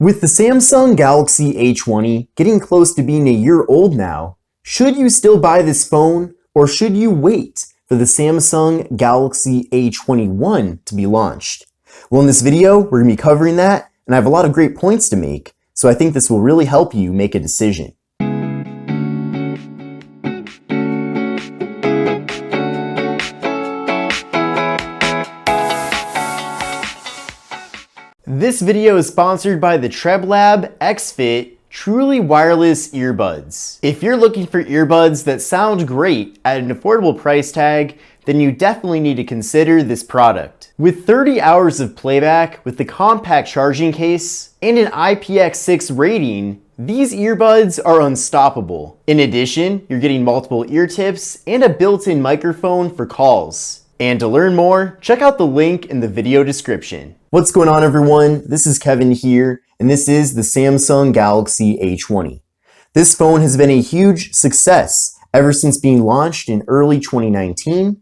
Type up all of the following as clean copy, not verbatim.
With the Samsung Galaxy A20 getting close to being a year old now, should you still buy this phone or should you wait for the Samsung Galaxy A21 to be launched? Well, in this video, we're going to be covering that, and I have a lot of great points to make, so I think this will really help you make a decision. This video is sponsored by the TrebLab XFit Truly Wireless Earbuds. If you're looking for earbuds that sound great at an affordable price tag, then you definitely need to consider this product. With 30 hours of playback with the compact charging case and an IPX6 rating, these earbuds are unstoppable. In addition, you're getting multiple ear tips and a built-in microphone for calls. And to learn more, check out the link in the video description. What's going on, everyone? This is Kevin here, and this is the Samsung Galaxy A20. This phone has been a huge success ever since being launched in early 2019.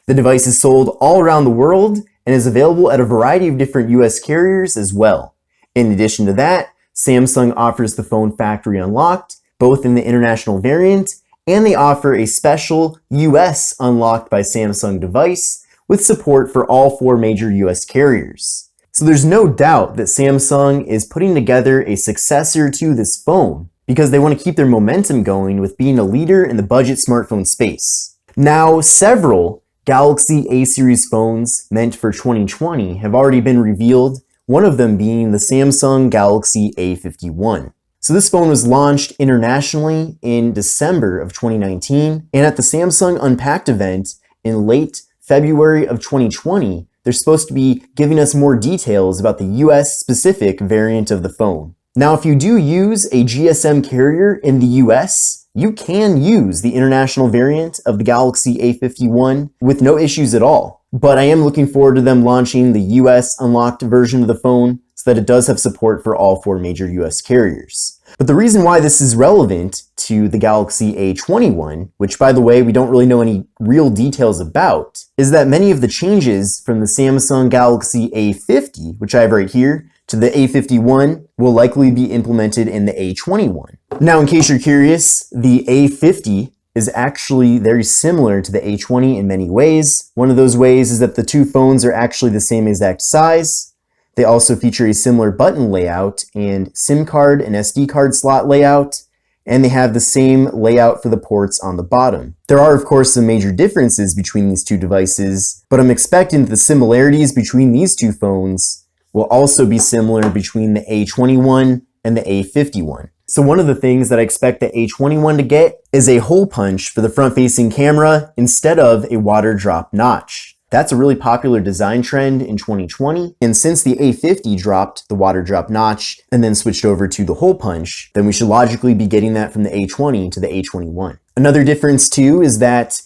The device is sold all around the world and is available at a variety of different US carriers as well. In addition to that, Samsung offers the phone factory unlocked, both in the international variant, and they offer a special US unlocked by Samsung device with support for all 4 major US carriers. So there's no doubt that Samsung is putting together a successor to this phone because they want to keep their momentum going with being a leader in the budget smartphone space. Now, several Galaxy A series phones meant for 2020 have already been revealed, one of them being the Samsung Galaxy A51. So this phone was launched internationally in December of 2019, and at the Samsung Unpacked event in late February of 2020, they're supposed to be giving us more details about the US specific variant of the phone. Now, if you do use a GSM carrier in the US, you can use the international variant of the Galaxy A51 with no issues at all. But I am looking forward to them launching the US unlocked version of the phone so that it does have support for all 4 major US carriers. But the reason why this is relevant to the Galaxy A21, which by the way, we don't really know any real details about, is that many of the changes from the Samsung Galaxy A50, which I have right here, to the A51 will likely be implemented in the A21. Now, in case you're curious, the A50 is actually very similar to the A20 in many ways. One of those ways is that the 2 phones are actually the same exact size. They also feature a similar button layout and SIM card and SD card slot layout, and they have the same layout for the ports on the bottom. There are, of course, some major differences between these 2 devices, but I'm expecting that the similarities between these 2 phones will also be similar between the A21 and the A51. So one of the things that I expect the A21 to get is a hole punch for the front-facing camera instead of a water drop notch. That's a really popular design trend in 2020, and since the A50 dropped the water drop notch and then switched over to the hole punch, then we should logically be getting that from the A20 to the A21. Another difference too is that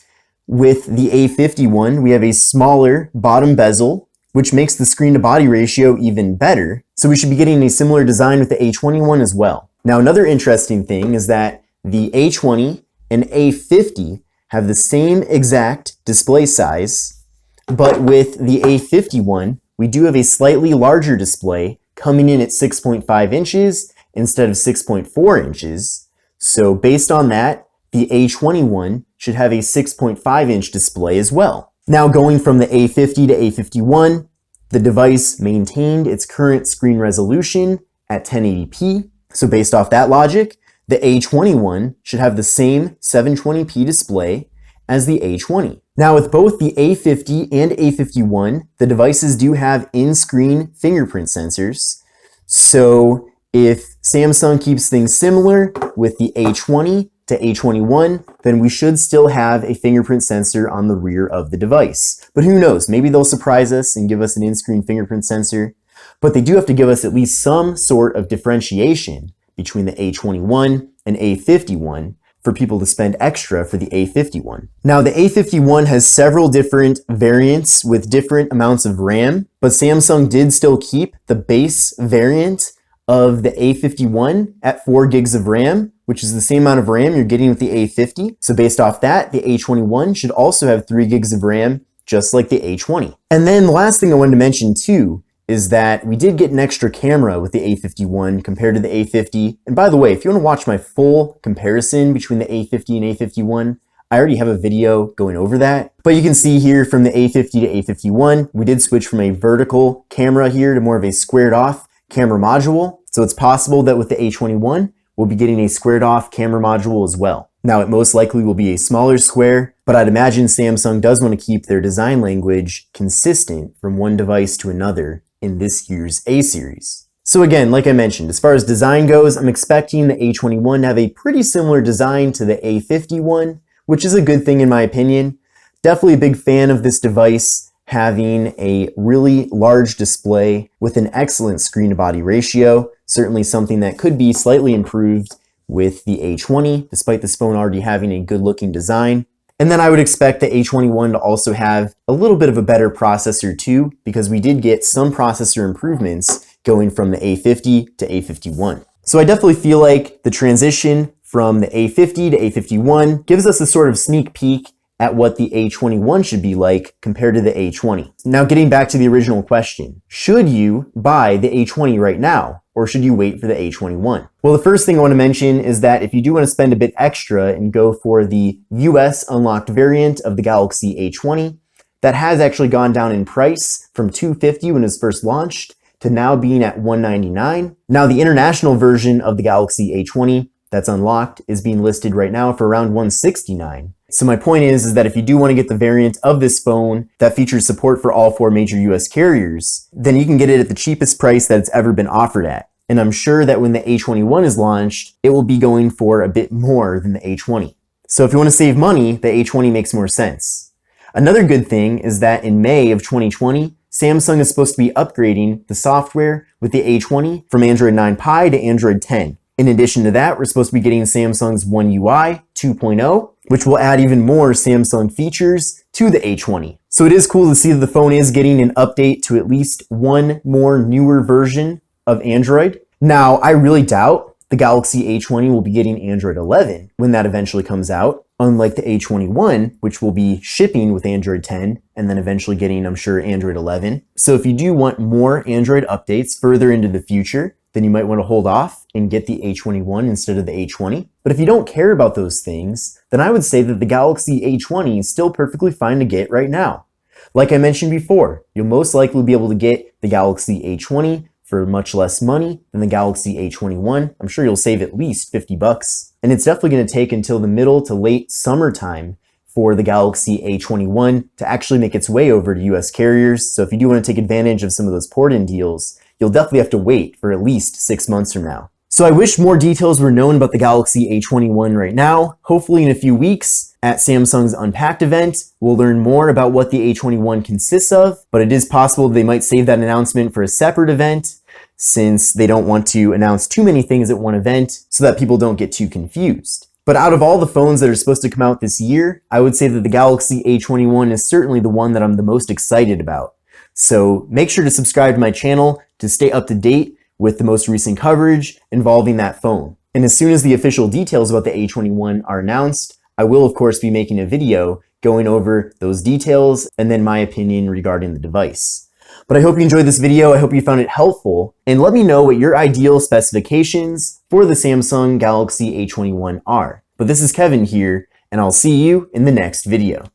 with the A51, we have a smaller bottom bezel, which makes the screen to body ratio even better, so we should be getting a similar design with the A21 as well. Now, another interesting thing is that the A20 and A50 have the same exact display size, but with the A51, we do have a slightly larger display coming in at 6.5 inches instead of 6.4 inches. So based on that, the A21 should have a 6.5 inch display as well. Now, going from the A50 to A51, the device maintained its current screen resolution at 1080p. So based off that logic, the A21 should have the same 720p display as the A20. Now, with both the A50 and A51, the devices do have in-screen fingerprint sensors. So if Samsung keeps things similar with the A20 to A21, then we should still have a fingerprint sensor on the rear of the device. But who knows, maybe they'll surprise us and give us an in-screen fingerprint sensor. But they do have to give us at least some sort of differentiation between the A21 and A51 for people to spend extra for the A51. Now, the A51 has several different variants with different amounts of RAM, but Samsung did still keep the base variant of the A51 at 4 gigs of RAM, which is the same amount of RAM you're getting with the A50. So based off that, the A21 should also have 3 gigs of RAM, just like the A20. And then the last thing I wanted to mention too is that we did get an extra camera with the A51 compared to the A50. And by the way, if you want to watch my full comparison between the A50 and A51, I already have a video going over that. But you can see here from the A50 to A51, we did switch from a vertical camera here to more of a squared off camera module. So it's possible that with the A21, we'll be getting a squared off camera module as well. Now it most likely will be a smaller square, but I'd imagine Samsung does want to keep their design language consistent from one device to another in this year's A series. So again, like I mentioned, as far as design goes, I'm expecting the A21 to have a pretty similar design to the A51, which is a good thing in my opinion. Definitely a big fan of this device having a really large display with an excellent screen to body ratio. Certainly something that could be slightly improved with the A20, despite this phone already having a good looking design. And then I would expect the A21 to also have a little bit of a better processor too, because we did get some processor improvements going from the A50 to A51. So I definitely feel like the transition from the A50 to A51 gives us a sort of sneak peek at what the A21 should be like compared to the A20. Now getting back to the original question, should you buy the A20 right now, or should you wait for the A21? Well, the first thing I want to mention is that if you do want to spend a bit extra and go for the US unlocked variant of the Galaxy A20, that has actually gone down in price from $250 when it was first launched to now being at $199. Now the international version of the Galaxy A20 that's unlocked is being listed right now for around $169. So my point is that if you do want to get the variant of this phone that features support for all 4 major US carriers, then you can get it at the cheapest price that it's ever been offered at. And I'm sure that when the A21 is launched, it will be going for a bit more than the A20. So if you want to save money, the A20 makes more sense. Another good thing is that in May of 2020, Samsung is supposed to be upgrading the software with the A20 from Android 9 Pie to Android 10. In addition to that, we're supposed to be getting Samsung's One UI 2.0, which will add even more Samsung features to the A20. So it is cool to see that the phone is getting an update to at least one more newer version of Android. Now, I really doubt the Galaxy A20 will be getting Android 11 when that eventually comes out, unlike the A21, which will be shipping with Android 10 and then eventually getting, I'm sure, Android 11. So if you do want more Android updates further into the future, then you might want to hold off and get the A21 instead of the A20. But if you don't care about those things, then I would say that the Galaxy A20 is still perfectly fine to get right now. Like I mentioned before, you'll most likely be able to get the Galaxy A20 for much less money than the Galaxy A21. I'm sure you'll save at least $50. And it's definitely going to take until the middle to late summertime for the Galaxy A21 to actually make its way over to US carriers. So if you do want to take advantage of some of those port-in deals, you'll definitely have to wait for at least 6 months from now. So I wish more details were known about the Galaxy A21 right now. Hopefully in a few weeks at Samsung's Unpacked event, we'll learn more about what the A21 consists of, but it is possible they might save that announcement for a separate event since they don't want to announce too many things at one event so that people don't get too confused. But out of all the phones that are supposed to come out this year, I would say that the Galaxy A21 is certainly the one that I'm the most excited about. So make sure to subscribe to my channel to stay up to date with the most recent coverage involving that phone. And as soon as the official details about the A21 are announced, I will of course be making a video going over those details and then my opinion regarding the device. But I hope you enjoyed this video, I hope you found it helpful, and let me know what your ideal specifications for the Samsung Galaxy A21 are. But this is Kevin here, and I'll see you in the next video.